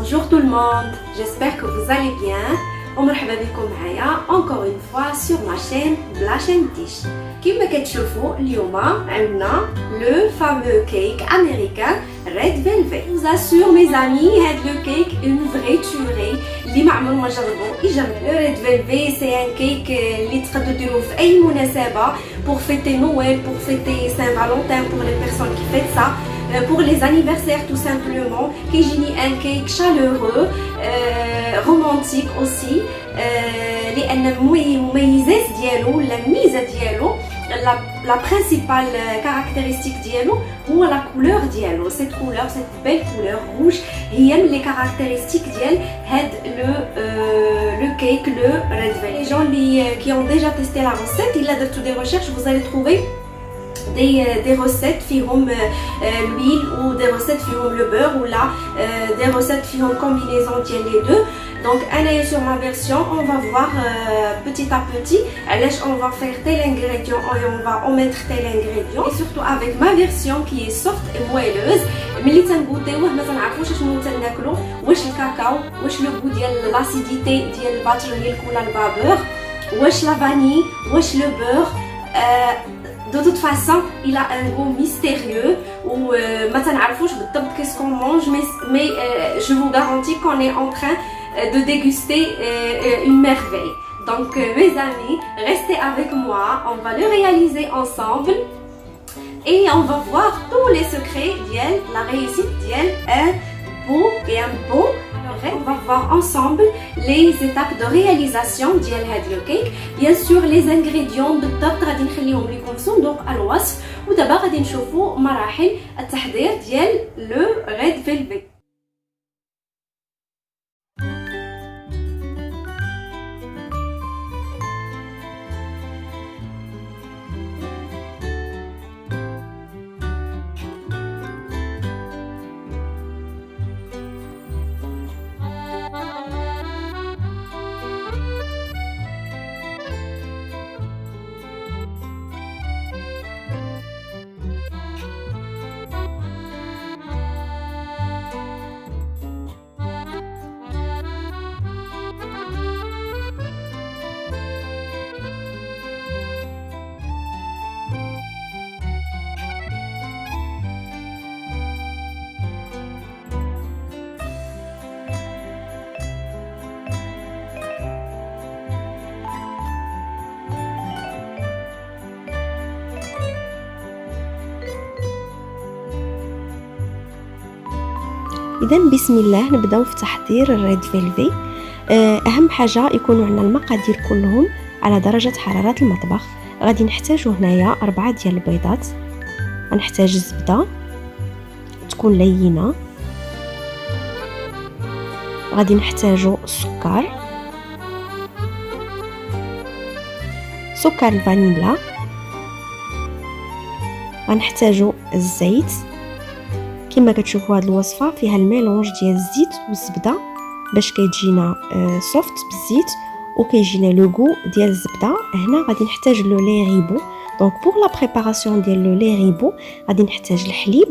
Bonjour tout le monde, j'espère que vous allez bien. ومرحبا بكم معايا encore une fois sur ma chaîne La Chaîne Tiche. كما كتشوفوا اليوم عندنا le fameux cake américain Red Velvet. Je vous assure mes amis, هاد le cake une vraie tuerie اللي ما عمرو ما جربوا يجربوا. Le Red Velvet c'est un cake اللي تقدروا ديروه في اي مناسبة pour fêter Noël, pour fêter Saint-Valentin, pour les personnes qui fêtent ça. Pour les anniversaires tout simplement, كيجيني un cake chaleureux, romantique aussi, لأن المميزات ديالو ولا الميزة ديالو la principale caractéristique ديالو هو la couleur ديالو. cette couleur, cette belle couleur rouge هي من les caractéristiques ديال هاد le cake, le Red Velvet. Les gens qui ont déjà testé la recette, il a درتو des recherches, vous allez trouver des recettes فيهم l'huile ou des recettes فيهم le beurre ou là des recettes فيهم combinaison ديال les deux. Donc أنا sur ma version on va voir petit à petit علاش on va faire tel ingrédient et on va omettre tel ingrédient, et surtout avec ma version qui est soft et moelleuse. ملي تنغوتيوه ما تنعرفوش شنو تناكلو، واش الكاكاو، واش لو غو ديال لاسيديتي ديال الباتر ميلك ولا البابور، واش لا فاني، واش لو بور. De toute façon, il a un goût mystérieux où ما تنعرفوش بالضبط qu'est-ce qu'on mange, mais je vous garantis qu'on est en train de déguster une merveille. Donc mes amis, restez avec moi, on va le réaliser ensemble et on va voir tous les secrets de la réussite d'un beau et un bon. On va voir ensemble les étapes de réalisation ديال هاد لو كيك. bien sûr les ingrédients بالضبط غادي نخليهم لكم في صندوق الوصف، ودابا غادي نشوفوا مراحل التحضير ديال لو ريد فيلفيت. إذا بسم الله نبداو في تحضير الريد فيلفي. أهم حاجة يكونوا عندنا المقادير كلهم على درجة حرارة المطبخ. غادي نحتاجو هنايا 4 ديال البيضات، غنحتاج الزبدة تكون لينة، غادي نحتاجو السكر، سكر الفانيلا، غنحتاجو الزيت. كما كتشوفوا هاد الوصفه فيها الميلونج ديال الزيت والزبده باش كيجينا سوفت بالزيت وكيجينا لو غو ديال الزبده. هنا غادي نحتاج لو لي ريبو. دونك بور لا بريباراسيون ديال لو لي ريبو غادي نحتاج الحليب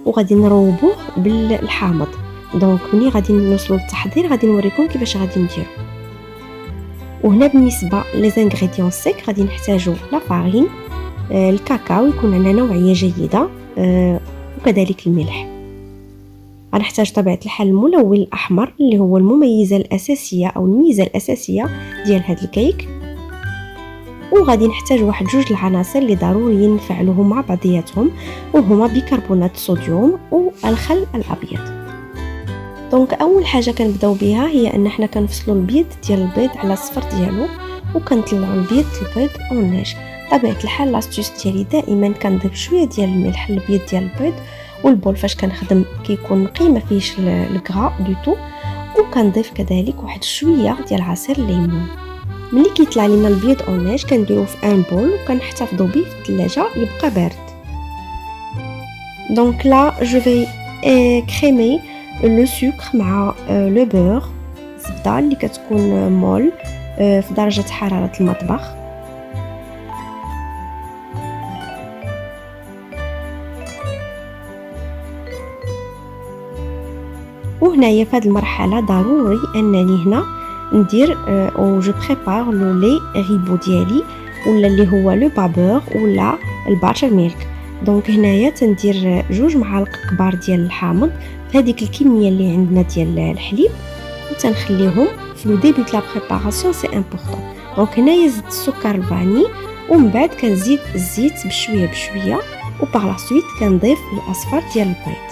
وغادي نروبوه بالحامض. دونك ملي غادي نوصلوا للتحضير غادي نوريكم كيفاش غادي نديرو. وهنا بالنسبه لي زانغريديون سيك غادي نحتاجو لا فارين، الكاكاو يكون عندنا نوعيه جيده، وكذلك الملح. غنحتاج طبيعة الحال الملون الأحمر اللي هو المميزة الأساسية أو الميزة الأساسية ديال هذا الكيك. وغادي نحتاج واحد 2 العناصر اللي ضروري نفعلوهم مع بعضياتهم، وهما بيكربونات الصوديوم والخل الأبيض. دونك أول حاجة كنبداو بها هي أن حنا كنفصلوا البيض ديال البيض على الصفر ديالو وكنطلعوا البيض اونيج. طبيعة الحال لاستيوس ديالي دائما كنضيف شويه ديال الملح للبيض ديال البيض، والبول فاش كنخدم كيكون نقي ما فيهش الكغا دو تو، وكنضيف كذلك واحد شويه ديال عصير الليمون. ملي كيطلع لينا البيض اونيج كنديروه في ان بول وكنحتفظوا به في الثلاجه يبقى بارد. دونك لا جو في كريمي لو سكر مع لو بور، الزبده اللي كتكون مول في درجه حراره المطبخ. وهنايا في هذه المرحله ضروري انني هنا ندير او جو بريبار لو لي ريبو ديالي ولا اللي هو لو بابور ولا الباتر ميلك. دونك هنايا تندير 2 معالق كبار ديال الحامض في هذيك الكميه اللي عندنا ديال الحليب وتنخليهم في لو ديبي د لا بريباراسيون سي امبورطون. دونك هنايا زدت السكر الفاني ومن بعد كنزيد الزيت بشويه بشويه وبار لا سويت كنضيف الاصفر ديال البيض.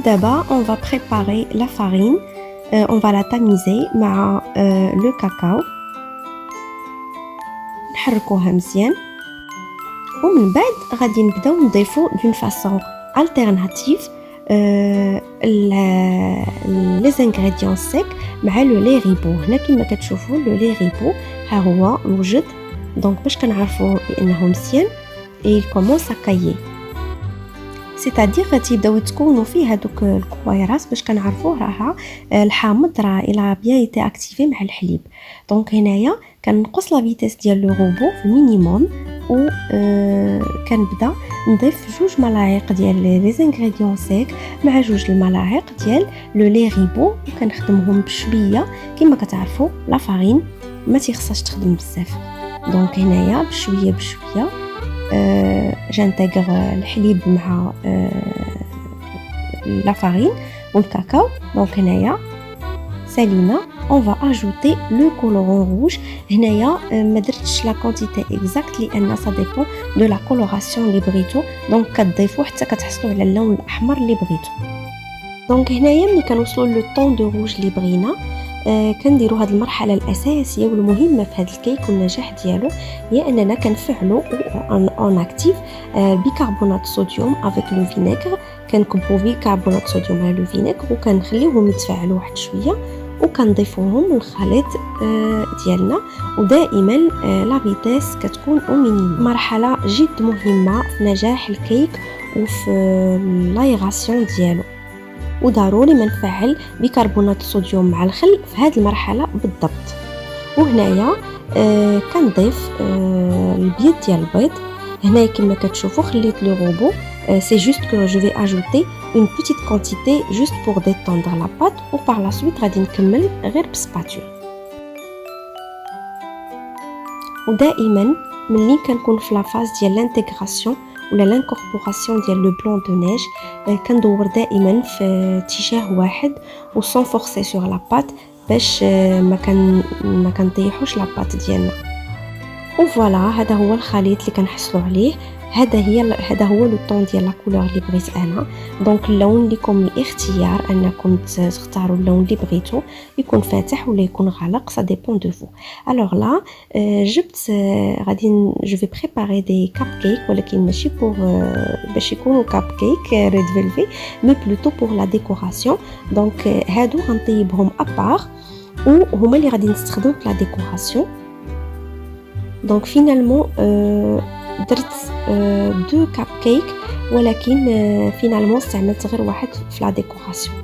دابا on va préparer la farine, on va la tamiser مع le cacao. نحركوها مزيان ومن بعد غادي نبداو نضيفو دون فاصون التيرناتيف لي زانغريديون سيك مع لو لي ريبو. هنا كما كتشوفوا لو لي ريبو ها هو موجود. دونك باش كنعرفوا بانه مزيان il commence à cailler, c'est-à-dire غتبداو تكونوا فيه هذوك الكويرات باش كنعرفوا راها الحامض راه الى بيان ايتي اكتيفي مع الحليب. دونك هنايا كنقص لا فيتيس ديال لو روبو في المينيموم و كنبدا نضيف 2 ملاعق ديال لي زانغريديون سيك مع 2 الملاعق ديال لو لي ريبو وكنخدمهم بشويه. كما كتعرفوا لا فارين ما تيخصهاش تخدم بزاف. دونك هنايا بشويه بشويه جانتيغر الحليب مع لا فارين والكاكاو. دونك هنايا سالينا on va ajouter le colorant rouge. هنايا ما درتش لا كونتيتي اكزاكت لان سا ديبون دو لا كولوراسيون اللي بغيتو. دونك كتضيفوا حتى كتحصلوا على اللون الاحمر اللي بغيتو. دونك هنايا ملي كنوصلوا لو طون دو روج اللي بغينا كنديروا هذه المرحله الاساسيه والمهمه في هذا الكيك والنجاح ديالو هي اننا كنفعلوا اون اكتيف بيكربونات صوديوم افيك لو فينيغر. كنكبوا بيكربونات صوديوم على لو فينيغر وكنخليوهم يتفاعلوا واحد شويه وكنضيفوهم للخليط ديالنا. ودائما لا فيتيس كتكون او مينيموم. مرحله جد مهمه في نجاح الكيك وفي لايغاسيون ديالو وضروري ما نفعل بيكربونات الصوديوم مع الخل في هذه المرحله بالضبط. وهنايا كنضيف البيض ديال البيض. هنايا كما كتشوفوا خليت لو روبو c'est juste que je vais ajouter une petite quantité juste pour détendre la pâte ou par la suite غادي نكمل غير بسباتول. ودائما ملي كنكون في لا فاز ديال لانتيغراسيون ولا لانكوربوراسيون ديال لو بلون دو نيج كندور دائما في اتجاه واحد و سون فورسي سور لا بات باش ما كنطيحوش لا بات ديالنا. وفوالا هذا هو الخليط اللي كنحصلوا عليه. هذا هو لو طون ديال لا كولور اللي بغيت انا. دونك اللون ليكم الاختيار انكم تختاروا اللون اللي بغيتو يكون فاتح ولا يكون غالق سا ديبون دو فو. الوغ لا جبت غادي جو في بريباري دي كاب كيك ولكن ماشي بور باش يكونوا كاب كيك ريد فيلفي مي بلوتو بور لا ديكوراسيون. دونك هادو غنطيبهم ابار وهما اللي غادي نستخدم في لا ديكوراسيون. دونك فينالمون درت 2 كاب كيك ولكن فينالمون استعملت غير واحد في لا ديكوراسيون.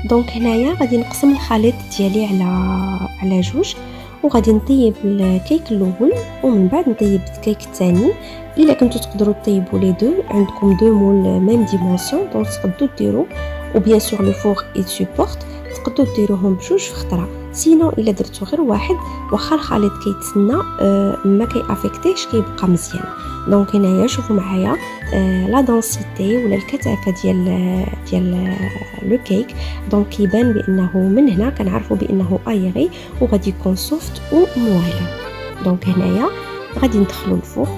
دونك هنايا غادي نقسم الخليط ديالي على 2 وغادي نطيب الكيك الاول ومن بعد نطيب الكيك الثاني. الا كنتو تقدروا تطيبوا لي دو عندكم 2 مول ميم ديمونسيون دونك تقدروا ديروا او بيان سور لو فور اي سوبورت تقدروا ديروهم بجوج في خطره. سينو الا درتو غير واحد واخا الخليط كيتسنى ما كيافيكتيش كيبقى مزيان. دونك هنايا شوفوا معايا لا دونسيتي ولا الكثافه ديال لو كيك. دونك كيبان بانه من هنا كنعرفوا بانه ايغي وغادي يكون سوفت وموالم. دونك هنايا غادي ندخلوا الفوق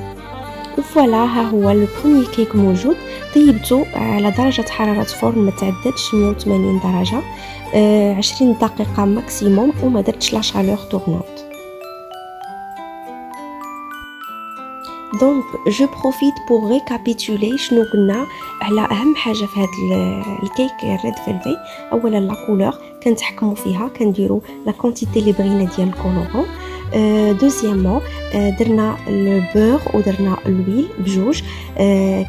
وفوالا ها هو لو بروميير كيك موجود. طيبته على درجه حراره فرن ما تعدتش 180 درجه 20 دقيقه ماكسيموم وما درتش لا شالور تورنونت. دونك جو بروفيت بور ريكابيتولي شنو قلنا على اهم حاجه في هذا الكيك ريد فيلفي. اولا لا كولور كنتحكموا فيها كنديروا لا كونتيتي اللي بغينا ديال الكولورون Deuxièmement, درنا البور ودرنا l'huile بجوج.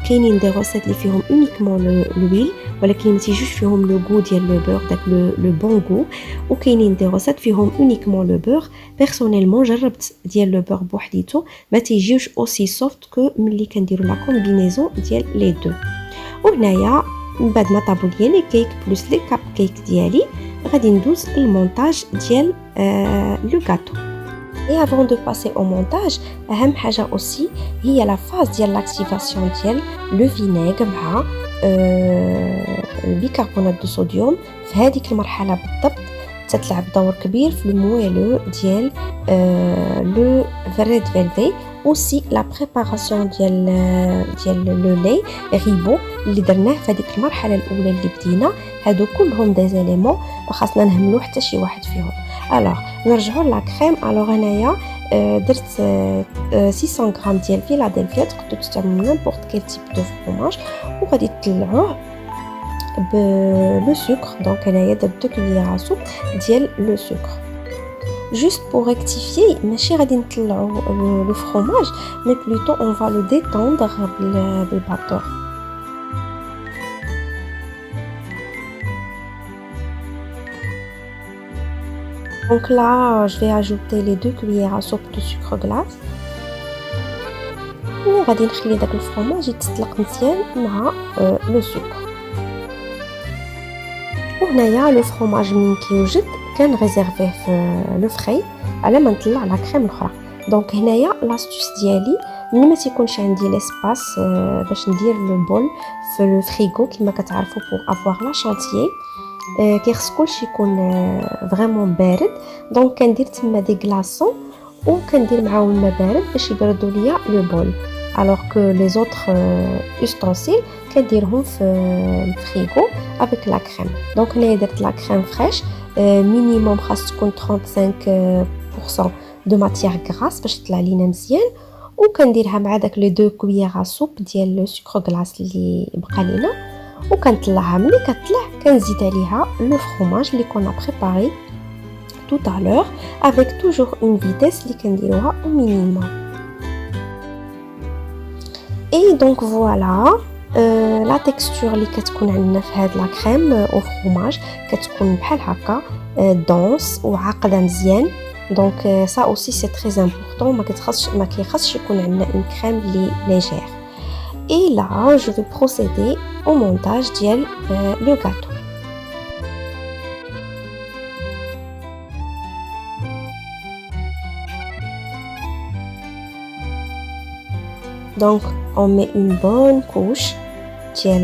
كاينين دي روسيت اللي فيهم uniquement l'huile ولكن ما تيجوش فيهم لو غو ديال لو بور داك لو بون غو، وكاينين دي روسيت فيهم uniquement لو بور. بيرسونيلمون جربت ديال لو بور بوحديتو ما تيجيوش اوسي سوفت كو ملي كنديروا لا كومبينيزون ديال لي دو. وهنايا من بعد ما طابو ليا لي كيك بلس لي كاب كيك ديالي غادي ندوز المونتاج ديال لو غاتو. Et avant de passer au montage, أهم حاجة aussi هي la phase ديال l'activation ديال le vinaigre مع البيكربونات دو صوديوم. في هذيك المرحلة بالضبط تتلعب دور كبير في المويلو ديال لو ريد فيلفي. aussi la préparation ديال لو لي ريبو اللي درناه في هذيك المرحلة الأولى اللي بدينا. هادو كلهم دي زيليمون ما خاصنا نهملو حتى شي واحد فيهم. الوغ نرجعوا لا كريم. الوغ هنايا درت 600 غرام ديال فيلادلفيا، تقدروا تستعملوا نيمبورط كيل تيب دو فروماج، وغادي تطلعوه بلو سكر. دونك هنايا درت 2 كويير سوب ديال لو سكر. juste pour rectifier ماشي غادي نطلعوا لو فروماج مي بلوتو اون فا لو ديتوندر بالباتور. Donc là, je vais ajouter les 2 cuillères à soupe de sucre glace. وغادي نخلي داك الفرomage يتسلق مزيان مع لو سكر. وهنايا لو فرomage من كيوجد كان ريزيرفيه في لو فري على ما نطلع لا كريم الاخرى. دونك هنايا لاستوس ديالي ملي ما تيكونش عندي ليسباس باش ندير لو بول في لو فريغو كما كتعرفوا بور افوار لا شانتيي كيخص كلشي يكون فريمون بارد. دونك كندير تما دي غلاصون وكندير معاهم الماء بارد باش يبردوا ليا لو بول. alors que les autres ustensiles كنديرهم في الفريغو avec la crème. donc هنايا درت لا كريم فريش مينيموم خاص تكون 35% دو ماتيير غراس باش تطلع لينا مزيان. وكنديرها مع داك لي 2 كويير سوب ديال لو سكر غلاس اللي بقى لينا، وكنطلعها. ملي كتطلع كنزيد عليها لو فرomage اللي كنا بريباري tout à l'heure avec toujours une vitesse اللي كنديروها au minimum. et donc voilà لا تكستور اللي كتكون عندنا في هاد لا كريم او فرomage كتكون بحال هكا دونس وعاقده مزيان. دونك ça aussi c'est très important. ما كيخصش يكون عندنا une crème اللي légère. et là je vais procéder au montage ديال le gâteau. donc on met une bonne couche de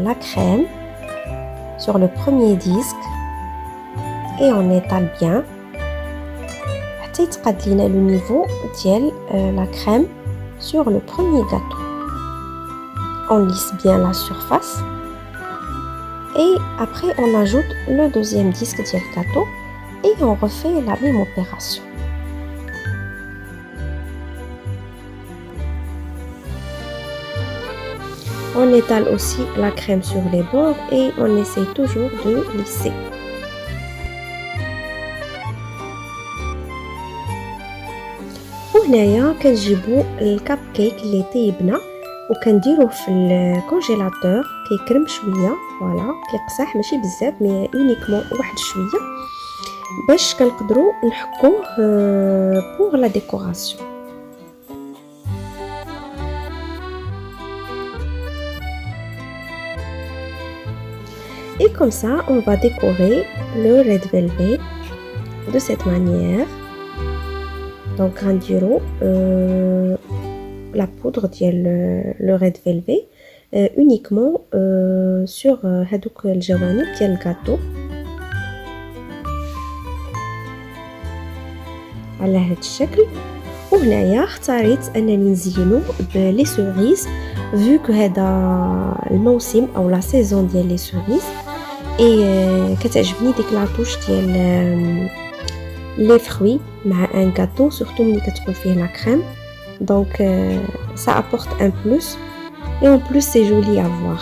la crème sur le premier disque et on étale bien حتى يتقاد لينا le niveau ديال la crème sur le premier gâteau. on lisse bien la surface et après on ajoute le deuxième disque ديال gâteau et on refait la même opération. on étale aussi la crème sur les bords et on essaie toujours de lisser. وهنايا كنجيبو الكاب كيك اللي طيبنا وكنديروه في الكونجيلاتور كيكرم شويه. فوالا كيقصح ماشي بزاف مي اونيكمون واحد شويه باش كنقدروا نحكوه بور لا ديكوراسيون. et comme ça on va décorer le red velvet de cette manière. donc غنديرو la poudre ديال le red velvet uniquement sur هادوك الجوانب ديال الكاطو على هاد الشكل. وهنايا اختاريت انني نزينو بلي سوريز vu que هذا الموسم او لا سيزون ديال لي سوريز. اي كتعجبني ديك لاطوش ديال لي فروي مع ان غاتو سورتو ملي كتكون فيه لا كريم. donc ça apporte un plus et en plus c'est joli à voir.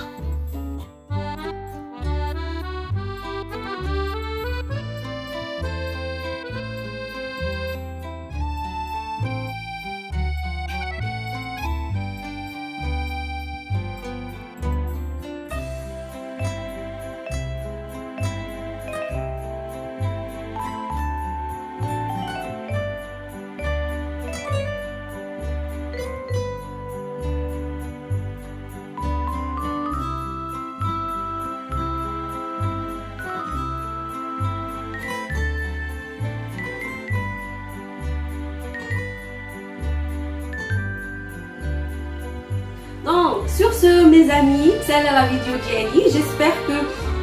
Sur ce, mes amis, c'est la vidéo d'Yali. J'espère que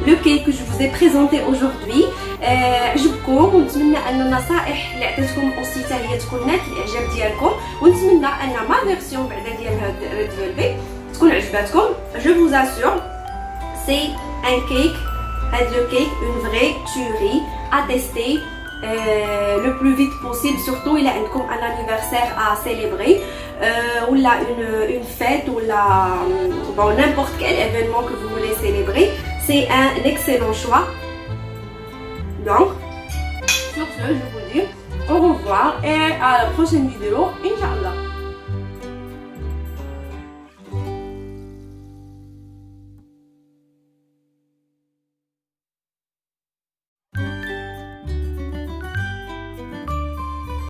le cake que je vous ai présenté aujourd'hui عجبكم ونتمنى ان النصائح اللي عطيتكم اوسي حتى هي تكون نالت الاعجاب ديالكم ونتمنى ان ما فيرسيون بعدا ديال هاد ريد فيلفي تكون عجباتكم. Je vous assure, c'est un cake, le cake, une vraie tuerie à tester le plus vite possible, surtout il a un anniversaire à célébrer ou là une fête ou là bon, n'importe quel événement que vous voulez célébrer, c'est un excellent choix. Donc sur ce, je vous dis au revoir et à la prochaine vidéo, Inch'Allah.